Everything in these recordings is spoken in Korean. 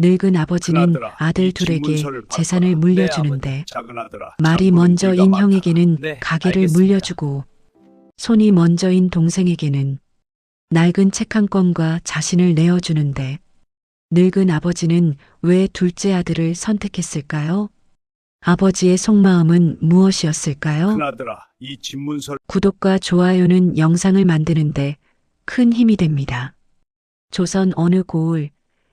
늙은 아버지는 큰아들아, 아들 이 둘에게 집문서를 재산을 받거라. 물려주는데 작은 아들아, 말이 장부는 먼저인 네가 맡아라. 형에게는 네, 가게를 알겠습니다. 물려주고 손이 먼저인 동생에게는 낡은 책 한 권과 자신을 내어주는데 늙은 아버지는 왜 둘째 아들을 선택했을까요? 아버지의 속마음은 무엇이었을까요? 큰아들아, 이 집문서를 구독과 좋아요는 영상을 만드는데 큰 힘이 됩니다. 조선 어느 고을,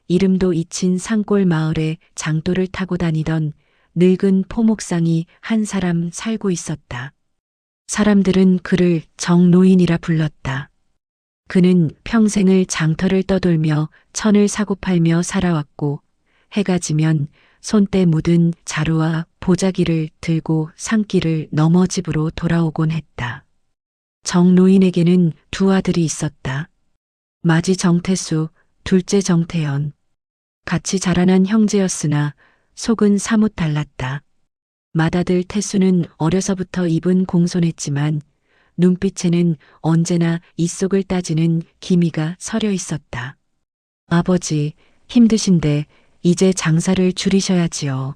이름도 잊힌 산골 마을에 장도를 타고 다니던 늙은 포목상이 한 사람 살고 있었다. 사람들은 그를 정노인이라 불렀다. 그는 평생을 장터를 떠돌며 천을 사고 팔며 살아왔고 해가 지면 손때 묻은 자루와 보자기를 들고 산길을 넘어 집으로 돌아오곤 했다. 정노인에게는 두 아들이 있었다. 맏이 정태수, 둘째 정태연. 같이 자라난 형제였으나 속은 사뭇 달랐다. 맏아들 태수는 어려서부터 입은 공손했지만 눈빛에는 언제나 이속을 따지는 기미가 서려 있었다. 아버지, 힘드신데 이제 장사를 줄이셔야지요.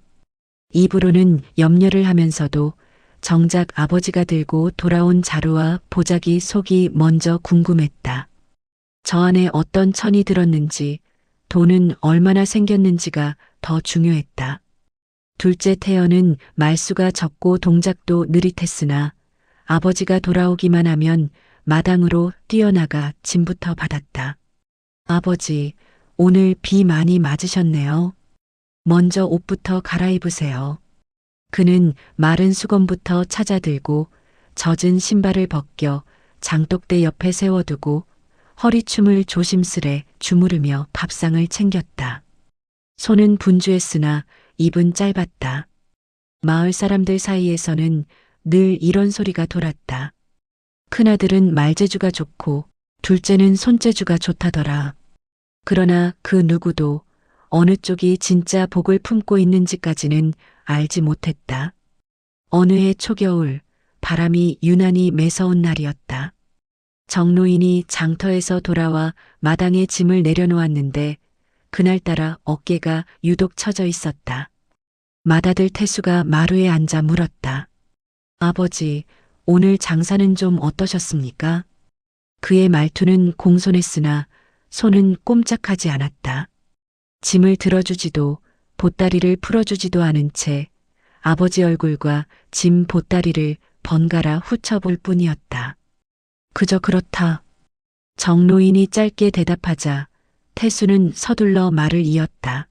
입으로는 염려를 하면서도 정작 아버지가 들고 돌아온 자루와 보자기 속이 먼저 궁금했다. 저 안에 어떤 천이 들었는지, 돈은 얼마나 생겼는지가 더 중요했다. 둘째 태연은 말수가 적고 동작도 느릿했으나 아버지가 돌아오기만 하면 마당으로 뛰어나가 짐부터 받았다. 아버지, 오늘 비 많이 맞으셨네요. 먼저 옷부터 갈아입으세요. 그는 마른 수건부터 찾아들고 젖은 신발을 벗겨 장독대 옆에 세워두고 허리춤을 조심스레 주무르며 밥상을 챙겼다. 손은 분주했으나 입은 짧았다. 마을 사람들 사이에서는 늘 이런 소리가 돌았다. 큰아들은 말재주가 좋고 둘째는 손재주가 좋다더라. 그러나 그 누구도 어느 쪽이 진짜 복을 품고 있는지까지는 알지 못했다. 어느 해 초겨울 바람이 유난히 매서운 날이었다. 정노인이 장터에서 돌아와 마당에 짐을 내려놓았는데 그날따라 어깨가 유독 처져 있었다. 맏아들 태수가 마루에 앉아 물었다. 아버지, 오늘 장사는 좀 어떠셨습니까? 그의 말투는 공손했으나 손은 꼼짝하지 않았다. 짐을 들어주지도 보따리를 풀어주지도 않은 채 아버지 얼굴과 짐 보따리를 번갈아 훑어볼 뿐이었다. 그저 그렇다. 정노인이 짧게 대답하자 태수는 서둘러 말을 이었다.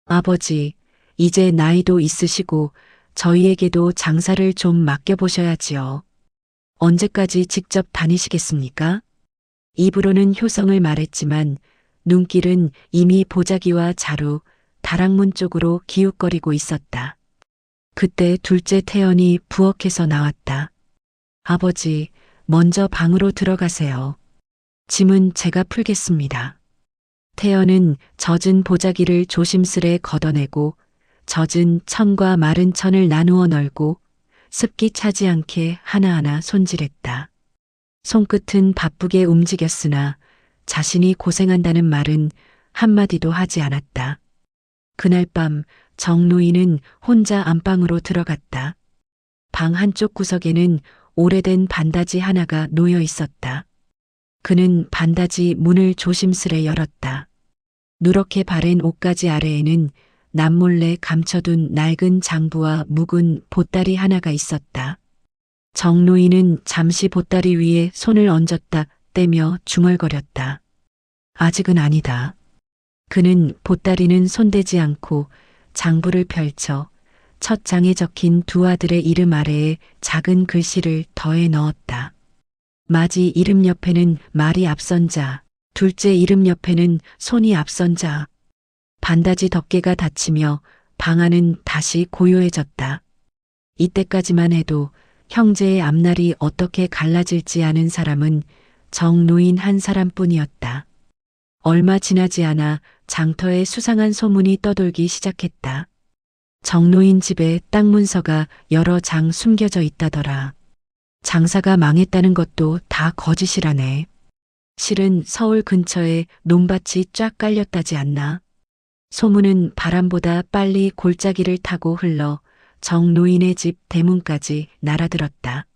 아버지, 이제 나이도 있으시고 저희에게도 장사를 좀 맡겨보셔야지요. 언제까지 직접 다니시겠습니까? 입으로는 효성을 말했지만 눈길은 이미 보자기와 자루, 다락문 쪽으로 기웃거리고 있었다. 그때 둘째 태연이 부엌에서 나왔다. 아버지, 먼저 방으로 들어가세요. 짐은 제가 풀겠습니다. 태연은 젖은 보자기를 조심스레 걷어내고 젖은 천과 마른 천을 나누어 널고 습기 차지 않게 하나하나 손질했다. 손끝은 바쁘게 움직였으나 자신이 고생한다는 말은 한마디도 하지 않았다. 그날 밤 정노인은 혼자 안방으로 들어갔다. 방 한쪽 구석에는 오래된 반다지 하나가 놓여 있었다. 그는 반다지 문을 조심스레 열었다. 누렇게 바랜 옷가지 아래에는 남몰래 감춰둔 낡은 장부와 묵은 보따리 하나가 있었다. 정노인은 잠시 보따리 위에 손을 얹었다 떼며 중얼거렸다. 아직은 아니다. 그는 보따리는 손대지 않고 장부를 펼쳐 첫 장에 적힌 두 아들의 이름 아래에 작은 글씨를 더해 넣었다. 맏이 이름 옆에는 말이 앞선 자, 둘째 이름 옆에는 손이 앞선 자. 반다지 덮개가 닫히며 방 안은 다시 고요해졌다. 이때까지만 해도 형제의 앞날이 어떻게 갈라질지 아는 사람은 정노인 한 사람뿐이었다. 얼마 지나지 않아 장터에 수상한 소문이 떠돌기 시작했다. 정노인 집에 땅 문서가 여러 장 숨겨져 있다더라. 장사가 망했다는 것도 다 거짓이라네. 실은 서울 근처에 논밭이 쫙 깔렸다지 않나. 소문은 바람보다 빨리 골짜기를 타고 흘러 정노인의 집 대문까지 날아들었다.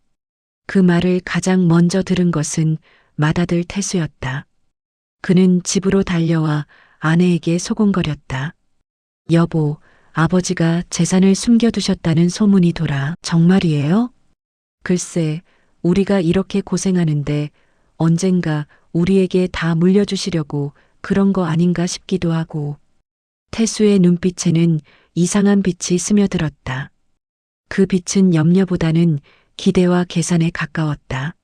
그 말을 가장 먼저 들은 것은 맏아들 태수였다. 그는 집으로 달려와 아내에게 소곤거렸다. 여보, 아버지가 재산을 숨겨두셨다는 소문이 돌아 정말이에요? 글쎄, 우리가 이렇게 고생하는데 언젠가 우리에게 다 물려주시려고 그런 거 아닌가 싶기도 하고. 태수의 눈빛에는 이상한 빛이 스며들었다. 그 빛은 염려보다는 기대와 계산에 가까웠다.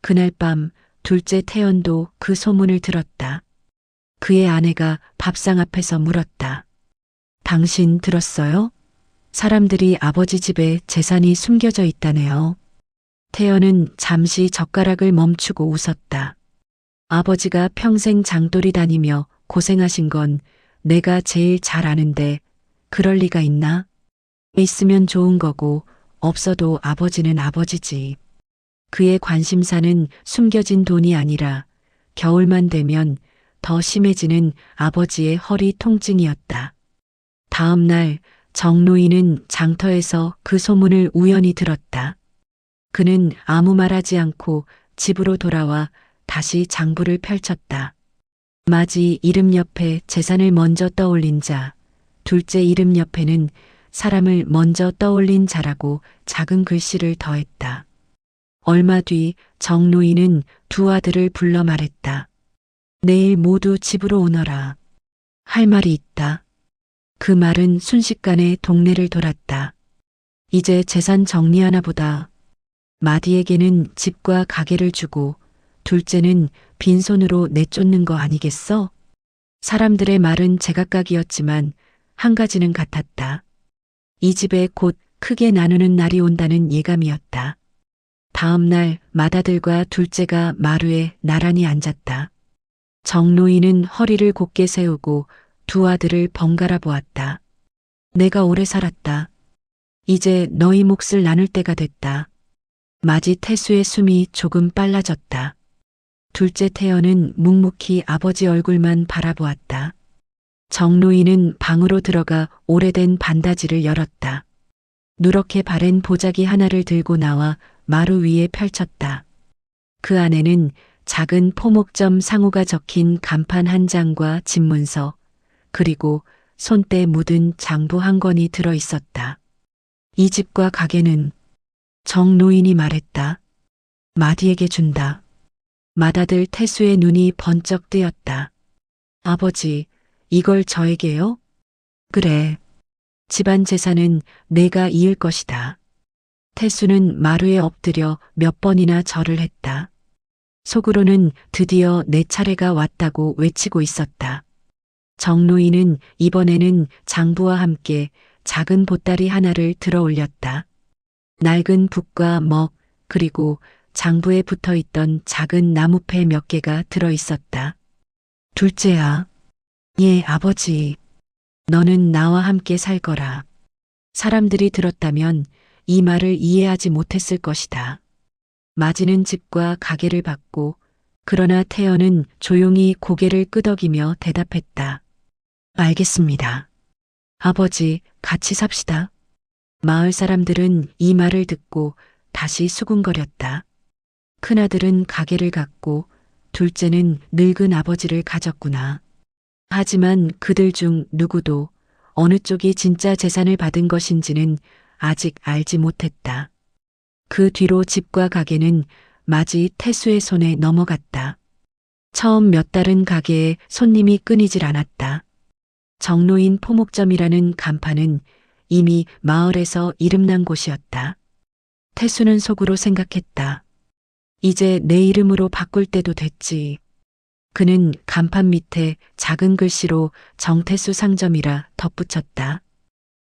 그날 밤 둘째 태연도 그 소문을 들었다. 그의 아내가 밥상 앞에서 물었다. 당신 들었어요? 사람들이 아버지 집에 재산이 숨겨져 있다네요. 태연은 잠시 젓가락을 멈추고 웃었다. 아버지가 평생 장돌이 다니며 고생하신 건 내가 제일 잘 아는데 그럴 리가 있나? 있으면 좋은 거고 없어도 아버지는 아버지지. 그의 관심사는 숨겨진 돈이 아니라 겨울만 되면 더 심해지는 아버지의 허리 통증이었다. 다음 날 정노인은 장터에서 그 소문을 우연히 들었다. 그는 아무 말하지 않고 집으로 돌아와 다시 장부를 펼쳤다. 맞이 이름 옆에 재산을 먼저 떠올린 자, 둘째 이름 옆에는 사람을 먼저 떠올린 자라고 작은 글씨를 더했다. 얼마 뒤 정노인은 두 아들을 불러 말했다. 내일 모두 집으로 오너라. 할 말이 있다. 그 말은 순식간에 동네를 돌았다. 이제 재산 정리하나 보다. 마디에게는 집과 가게를 주고 둘째는 빈손으로 내쫓는 거 아니겠어? 사람들의 말은 제각각이었지만 한 가지는 같았다. 이 집에 곧 크게 나누는 날이 온다는 예감이었다. 다음 날 맏아들과 둘째가 마루에 나란히 앉았다. 정노인은 허리를 곧게 세우고 두 아들을 번갈아 보았다. 내가 오래 살았다. 이제 너희 몫을 나눌 때가 됐다. 마지 태수의 숨이 조금 빨라졌다. 둘째 태연은 묵묵히 아버지 얼굴만 바라보았다. 정노인은 방으로 들어가 오래된 반다지를 열었다. 누렇게 바랜 보자기 하나를 들고 나와 마루 위에 펼쳤다. 그 안에는 작은 포목점 상호가 적힌 간판 한 장과 집문서, 그리고 손때 묻은 장부 한 권이 들어 있었다. 이 집과 가게는 정노인이 말했다. 마디에게 준다. 맏아들 태수의 눈이 번쩍 뜨였다. 아버지, 이걸 저에게요? 그래. 집안 재산은 내가 이을 것이다. 태수는 마루에 엎드려 몇 번이나 절을 했다. 속으로는 드디어 내 차례가 왔다고 외치고 있었다. 정노인은 이번에는 장부와 함께 작은 보따리 하나를 들어 올렸다. 낡은 붓과 먹, 그리고 장부에 붙어 있던 작은 나무패 몇 개가 들어 있었다. 둘째야. 예, 아버지. 너는 나와 함께 살 거라. 사람들이 들었다면 이 말을 이해하지 못했을 것이다. 마지는 집과 가게를 받고, 그러나 태연은 조용히 고개를 끄덕이며 대답했다. 알겠습니다. 아버지, 같이 삽시다. 마을 사람들은 이 말을 듣고 다시 수군거렸다. 큰아들은 가게를 갖고 둘째는 늙은 아버지를 가졌구나. 하지만 그들 중 누구도 어느 쪽이 진짜 재산을 받은 것인지는 아직 알지 못했다. 그 뒤로 집과 가게는 마지 태수의 손에 넘어갔다. 처음 몇 달은 가게에 손님이 끊이질 않았다. 정노인 포목점이라는 간판은 이미 마을에서 이름난 곳이었다. 태수는 속으로 생각했다. 이제 내 이름으로 바꿀 때도 됐지. 그는 간판 밑에 작은 글씨로 정태수 상점이라 덧붙였다.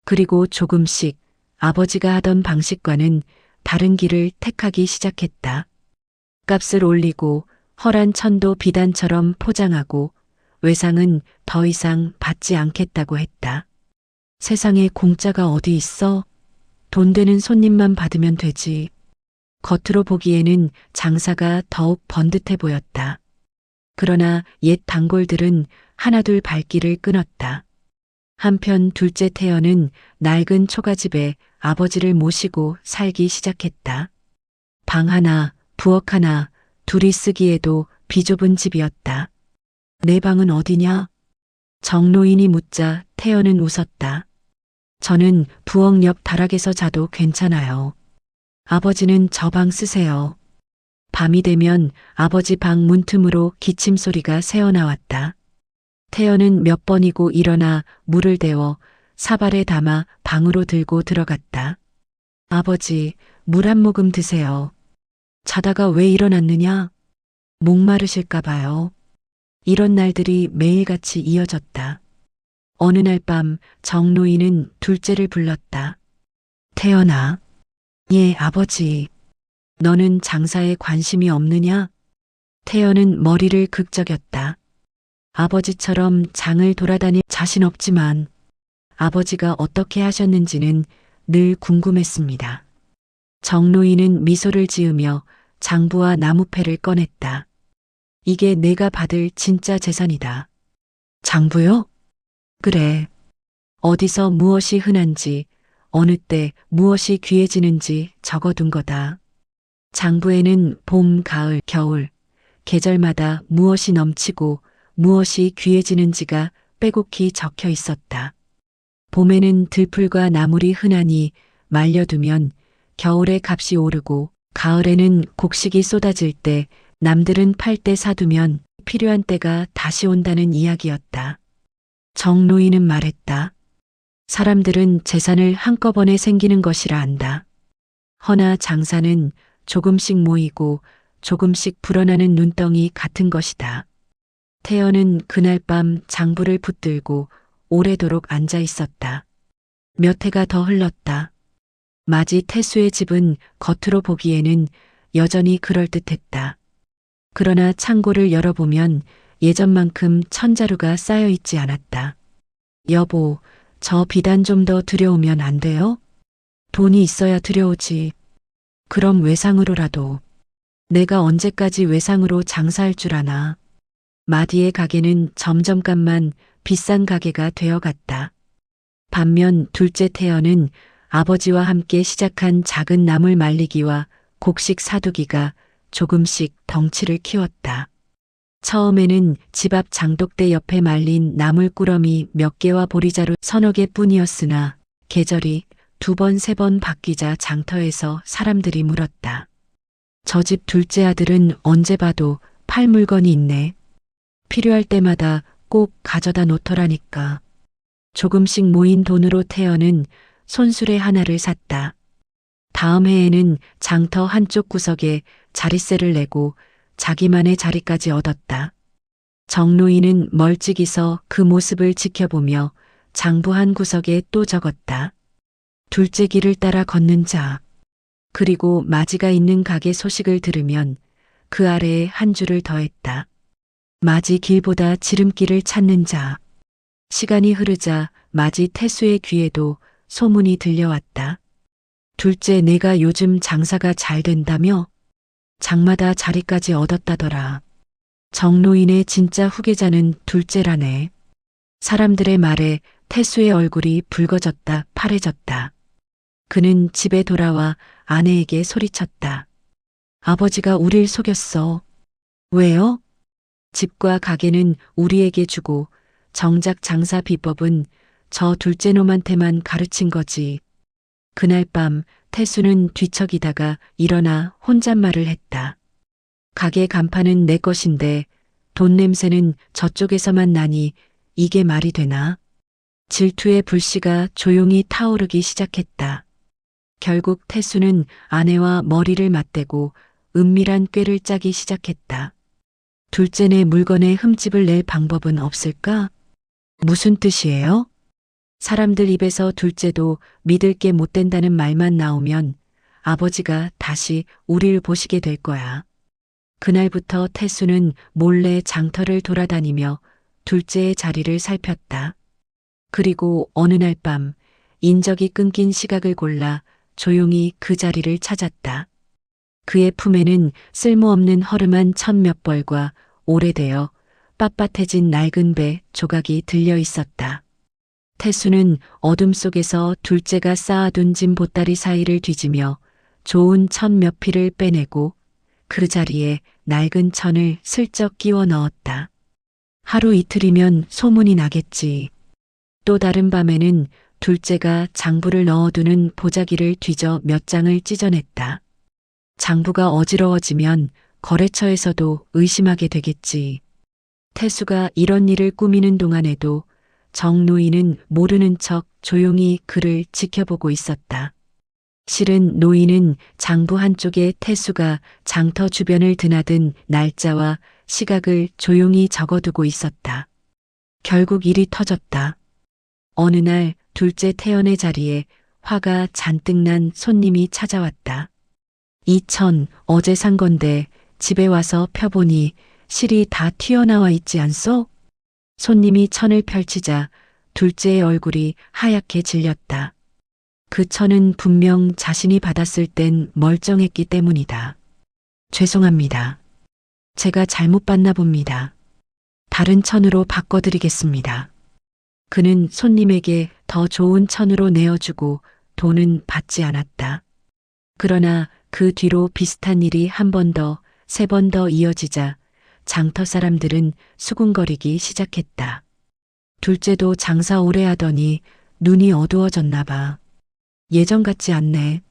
그리고 조금씩 아버지가 하던 방식과는 다른 길을 택하기 시작했다. 값을 올리고 허란 천도 비단처럼 포장하고 외상은 더 이상 받지 않겠다고 했다. 세상에 공짜가 어디 있어? 돈 되는 손님만 받으면 되지. 겉으로 보기에는 장사가 더욱 번듯해 보였다. 그러나 옛 단골들은 하나둘 발길을 끊었다. 한편 둘째 태연은 낡은 초가집에 아버지를 모시고 살기 시작했다. 방 하나, 부엌 하나, 둘이 쓰기에도 비좁은 집이었다. 내 방은 어디냐? 정노인이 묻자 태연은 웃었다. 저는 부엌 옆 다락에서 자도 괜찮아요. 아버지는 저 방 쓰세요. 밤이 되면 아버지 방 문틈으로 기침 소리가 새어나왔다. 태연은 몇 번이고 일어나 물을 데워 사발에 담아 방으로 들고 들어갔다. 아버지, 물 한 모금 드세요. 자다가 왜 일어났느냐? 목마르실까 봐요. 이런 날들이 매일같이 이어졌다. 어느 날 밤 정노인은 둘째를 불렀다. 태연아. 예, 아버지. 너는 장사에 관심이 없느냐? 태연은 머리를 극적였다. 아버지처럼 장을 돌아다닐 자신 없지만 아버지가 어떻게 하셨는지는 늘 궁금했습니다. 정노인은 미소를 지으며 장부와 나무패를 꺼냈다. 이게 내가 받을 진짜 재산이다. 장부요? 그래. 어디서 무엇이 흔한지, 어느 때 무엇이 귀해지는지 적어둔 거다. 장부에는 봄, 가을, 겨울, 계절마다 무엇이 넘치고 무엇이 귀해지는지가 빼곡히 적혀 있었다. 봄에는 들풀과 나물이 흔하니 말려두면 겨울에 값이 오르고, 가을에는 곡식이 쏟아질 때 남들은 팔 때 사두면 필요한 때가 다시 온다는 이야기였다. 정노인은 말했다. 사람들은 재산을 한꺼번에 생기는 것이라 안다. 허나 장사는 조금씩 모이고 조금씩 불어나는 눈덩이 같은 것이다. 태연은 그날 밤 장부를 붙들고 오래도록 앉아 있었다. 몇 해가 더 흘렀다. 마지 태수의 집은 겉으로 보기에는 여전히 그럴듯했다. 그러나 창고를 열어보면 예전만큼 천자루가 쌓여 있지 않았다. 여보, 저 비단 좀 더 들여오면 안 돼요? 돈이 있어야 들여오지. 그럼 외상으로라도. 내가 언제까지 외상으로 장사할 줄 아나. 마디의 가게는 점점값만 비싼 가게가 되어갔다. 반면 둘째 태연은 아버지와 함께 시작한 작은 나물 말리기와 곡식 사두기가 조금씩 덩치를 키웠다. 처음에는 집 앞 장독대 옆에 말린 나물 꾸러미 몇 개와 보리자루 서너 개뿐이었으나 계절이 두 번, 세 번 바뀌자 장터에서 사람들이 물었다. 저 집 둘째 아들은 언제 봐도 팔 물건이 있네. 필요할 때마다 꼭 가져다 놓더라니까. 조금씩 모인 돈으로 태연은 손수레 하나를 샀다. 다음 해에는 장터 한쪽 구석에 자릿세를 내고 자기만의 자리까지 얻었다. 정노인은 멀찍이 서 그 모습을 지켜보며 장부 한 구석에 또 적었다. 둘째 길을 따라 걷는 자. 그리고 마지가 있는 가게 소식을 들으면 그 아래에 한 줄을 더했다. 마지 길보다 지름길을 찾는 자. 시간이 흐르자 마지 태수의 귀에도 소문이 들려왔다. 둘째, 내가 요즘 장사가 잘 된다며? 장마다 자리까지 얻었다더라. 정노인의 진짜 후계자는 둘째라네. 사람들의 말에 태수의 얼굴이 붉어졌다 파래졌다. 그는 집에 돌아와 아내에게 소리쳤다. 아버지가 우릴 속였어. 왜요? 집과 가게는 우리에게 주고 정작 장사 비법은 저 둘째 놈한테만 가르친 거지. 그날 밤 태수는 뒤척이다가 일어나 혼잣말을 했다. 가게 간판은 내 것인데 돈 냄새는 저쪽에서만 나니 이게 말이 되나? 질투의 불씨가 조용히 타오르기 시작했다. 결국 태수는 아내와 머리를 맞대고 은밀한 꾀를 짜기 시작했다. 둘째네 물건에 흠집을 낼 방법은 없을까? 무슨 뜻이에요? 사람들 입에서 둘째도 믿을 게 못 된다는 말만 나오면 아버지가 다시 우릴 보시게 될 거야. 그날부터 태수는 몰래 장터를 돌아다니며 둘째의 자리를 살폈다. 그리고 어느 날 밤 인적이 끊긴 시각을 골라 조용히 그 자리를 찾았다. 그의 품에는 쓸모없는 허름한 천 몇 벌과 오래되어 빳빳해진 낡은 배 조각이 들려 있었다. 태수는 어둠 속에서 둘째가 쌓아둔 짐 보따리 사이를 뒤지며 좋은 천 몇 피를 빼내고 그 자리에 낡은 천을 슬쩍 끼워 넣었다. 하루 이틀이면 소문이 나겠지. 또 다른 밤에는 둘째가 장부를 넣어두는 보자기를 뒤져 몇 장을 찢어냈다. 장부가 어지러워지면 거래처에서도 의심하게 되겠지. 태수가 이런 일을 꾸미는 동안에도 정노인은 모르는 척 조용히 그를 지켜보고 있었다. 실은 노인은 장부 한쪽에 태수가 장터 주변을 드나든 날짜와 시각을 조용히 적어두고 있었다. 결국 일이 터졌다. 어느 날 둘째 태연의 자리에 화가 잔뜩 난 손님이 찾아왔다. 이 천 어제 산 건데 집에 와서 펴보니 실이 다 튀어나와 있지 않소? 손님이 천을 펼치자 둘째의 얼굴이 하얗게 질렸다. 그 천은 분명 자신이 받았을 땐 멀쩡했기 때문이다. 죄송합니다. 제가 잘못 봤나 봅니다. 다른 천으로 바꿔드리겠습니다. 그는 손님에게 더 좋은 천으로 내어주고 돈은 받지 않았다. 그러나 그 뒤로 비슷한 일이 한 번 더, 세 번 더 이어지자 장터 사람들은 수군거리기 시작했다. 둘째도 장사 오래 하더니 눈이 어두워졌나 봐. 예전 같지 않네.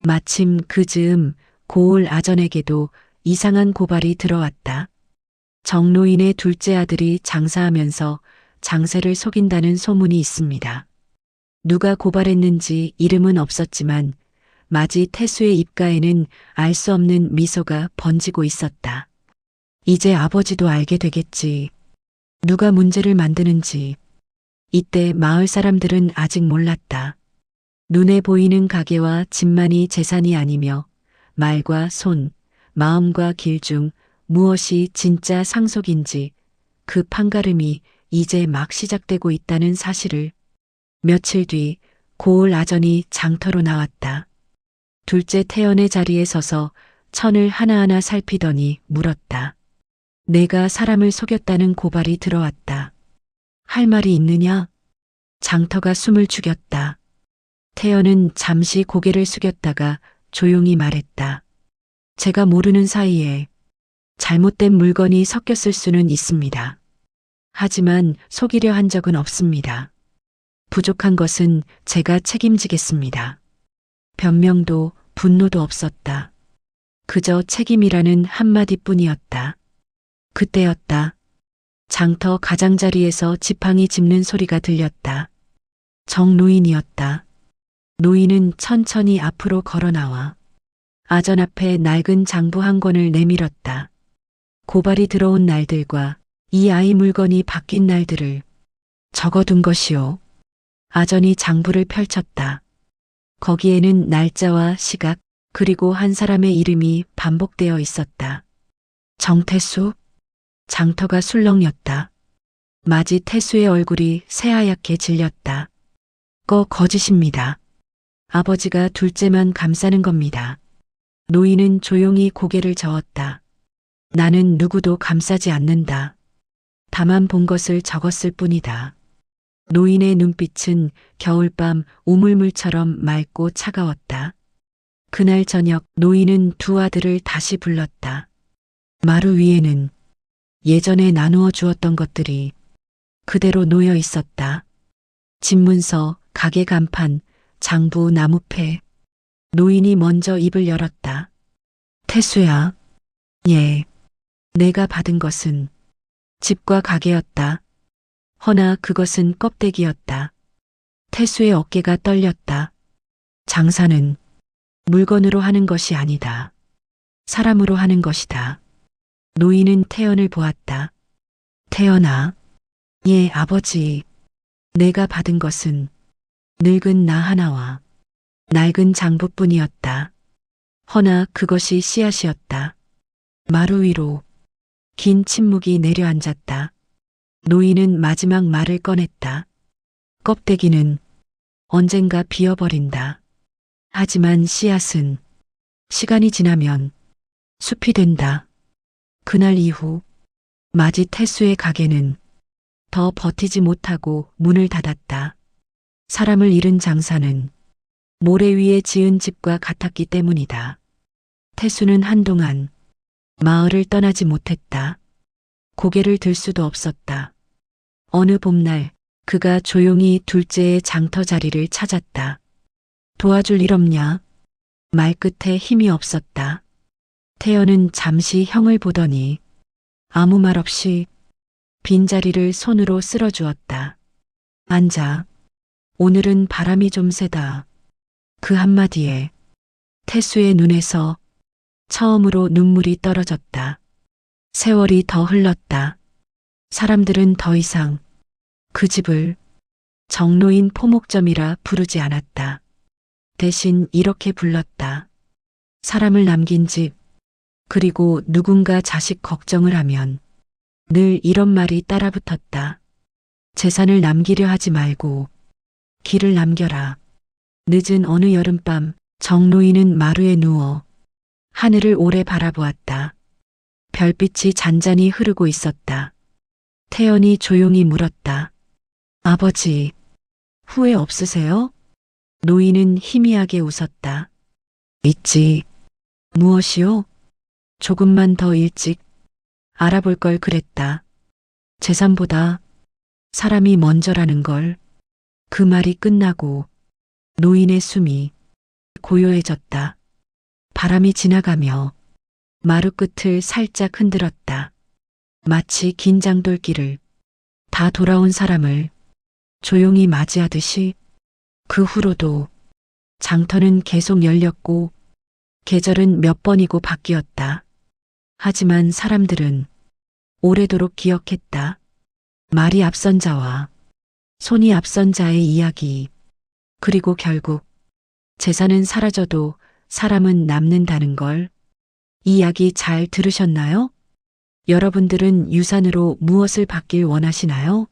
마침 그 즈음 고을 아전에게도 이상한 고발이 들어왔다. 정노인의 둘째 아들이 장사하면서 장세를 속인다는 소문이 있습니다. 누가 고발했는지 이름은 없었지만 마지 태수의 입가에는 알 수 없는 미소가 번지고 있었다. 이제 아버지도 알게 되겠지. 누가 문제를 만드는지. 이때 마을 사람들은 아직 몰랐다. 눈에 보이는 가게와 집만이 재산이 아니며 말과 손, 마음과 길 중 무엇이 진짜 상속인지 그 판가름이 이제 막 시작되고 있다는 사실을. 며칠 뒤 고을 아전이 장터로 나왔다. 둘째 태연의 자리에 서서 천을 하나하나 살피더니 물었다. 내가 사람을 속였다는 고발이 들어왔다. 할 말이 있느냐? 장터가 숨을 죽였다. 태연은 잠시 고개를 숙였다가 조용히 말했다. 제가 모르는 사이에 잘못된 물건이 섞였을 수는 있습니다. 하지만 속이려 한 적은 없습니다. 부족한 것은 제가 책임지겠습니다. 변명도 분노도 없었다. 그저 책임이라는 한마디뿐이었다. 그때였다. 장터 가장자리에서 지팡이 짚는 소리가 들렸다. 정노인이었다. 노인은 천천히 앞으로 걸어 나와 아전 앞에 낡은 장부 한 권을 내밀었다. 고발이 들어온 날들과 이 아이 물건이 바뀐 날들을 적어둔 것이오. 아전이 장부를 펼쳤다. 거기에는 날짜와 시각 그리고 한 사람의 이름이 반복되어 있었다. 정태수? 장터가 술렁였다. 마지 태수의 얼굴이 새하얗게 질렸다. 거짓입니다. 아버지가 둘째만 감싸는 겁니다. 노인은 조용히 고개를 저었다. 나는 누구도 감싸지 않는다. 다만 본 것을 적었을 뿐이다. 노인의 눈빛은 겨울밤 우물물처럼 맑고 차가웠다. 그날 저녁 노인은 두 아들을 다시 불렀다. 마루 위에는 예전에 나누어 주었던 것들이 그대로 놓여 있었다. 집문서, 가게 간판, 장부, 나무패. 노인이 먼저 입을 열었다. 태수야. 예. 내가 받은 것은 집과 가게였다. 허나 그것은 껍데기였다. 태수의 어깨가 떨렸다. 장사는 물건으로 하는 것이 아니다. 사람으로 하는 것이다. 노인은 태연을 보았다. 태연아. 예, 아버지. 내가 받은 것은 늙은 나 하나와 낡은 장부뿐이었다. 허나 그것이 씨앗이었다. 마루 위로 긴 침묵이 내려앉았다. 노인은 마지막 말을 꺼냈다. 껍데기는 언젠가 비어버린다. 하지만 씨앗은 시간이 지나면 숲이 된다. 그날 이후 마지 태수의 가게는 더 버티지 못하고 문을 닫았다. 사람을 잃은 장사는 모래 위에 지은 집과 같았기 때문이다. 태수는 한동안 마을을 떠나지 못했다. 고개를 들 수도 없었다. 어느 봄날 그가 조용히 둘째의 장터 자리를 찾았다. 도와줄 일 없냐? 말끝에 힘이 없었다. 태연은 잠시 형을 보더니 아무 말 없이 빈자리를 손으로 쓸어주었다. 앉아. 오늘은 바람이 좀 세다. 그 한마디에 태수의 눈에서 처음으로 눈물이 떨어졌다. 세월이 더 흘렀다. 사람들은 더 이상 그 집을 정로인 포목점이라 부르지 않았다. 대신 이렇게 불렀다. 사람을 남긴 집, 그리고 누군가 자식 걱정을 하면 늘 이런 말이 따라붙었다. 재산을 남기려 하지 말고 길을 남겨라. 늦은 어느 여름밤 정로인은 마루에 누워 하늘을 오래 바라보았다. 별빛이 잔잔히 흐르고 있었다. 태연이 조용히 물었다. 아버지, 후회 없으세요? 노인은 희미하게 웃었다. 있지. 무엇이요? 조금만 더 일찍 알아볼 걸 그랬다. 재산보다 사람이 먼저라는 걸. 그 말이 끝나고 노인의 숨이 고요해졌다. 바람이 지나가며 마루 끝을 살짝 흔들었다. 마치 긴장돌기를 다 돌아온 사람을 조용히 맞이하듯이. 그 후로도 장터는 계속 열렸고 계절은 몇 번이고 바뀌었다. 하지만 사람들은 오래도록 기억했다. 말이 앞선 자와 손이 앞선 자의 이야기. 그리고 결국 재산은 사라져도 사람은 남는다는 걸. 이야기 잘 들으셨나요? 여러분들은 유산으로 무엇을 받길 원하시나요?